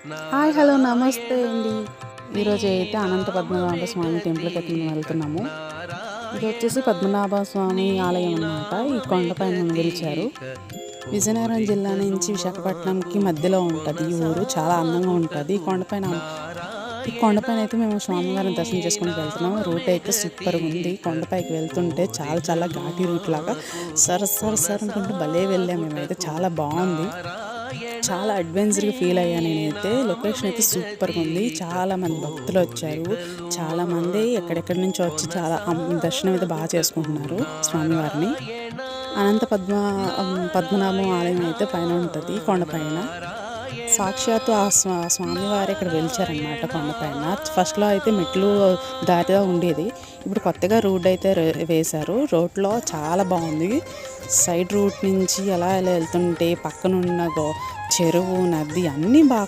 Hi hello నమస్తే అండి. ఈరోజు అయితే అనంత పద్మనాభ స్వామి టెంపుల్కి అయితే మేము వెళ్తున్నాము. ఇది వచ్చేసి పద్మనాభ స్వామి ఆలయం అన్నమాట. ఈ కొండపైన వెలిచారు. విజయనగరం జిల్లా నుంచి విశాఖపట్నంకి మధ్యలో ఉంటుంది ఈ ఊరు. చాలా అందంగా ఉంటుంది. ఈ కొండపైన అయితే మేము స్వామివారిని దర్శనం చేసుకుని వెళ్తున్నాము. రూట్ అయితే సూపర్గా ఉంది. కొండపైకి వెళ్తుంటే చాలా చాలా ఘాటి రూట్ లాగా సర్ అనుకుంటూ భలే వెళ్ళాము. మేమైతే చాలా బాగుంది. చాలా అడ్వెంచర్గా ఫీల్ అయ్యాను నేనైతే. లొకేషన్ అయితే సూపర్గా ఉంది. చాలామంది భక్తులు వచ్చారు. చాలామంది ఎక్కడెక్కడి నుంచి వచ్చి చాలా దర్శనం అయితే బాగా చేసుకుంటున్నారు స్వామివారిని. అనంత పద్మనాభం ఆలయం అయితే పైన ఉంటుంది కొండపైన. సాక్షాత్తు ఆ స్వామివారు ఇక్కడ వెలిచారనమాట కొండపైన. ఫస్ట్లో అయితే మెట్లు దారిగా ఉండేది. ఇప్పుడు కొత్తగా రోడ్ అయితే వేశారు. రోడ్లో చాలా బాగుంది. సైడ్ రూట్ నుంచి ఎలా వెళ్తుంటే పక్కనున్న చెరువు, నది అన్నీ బాగా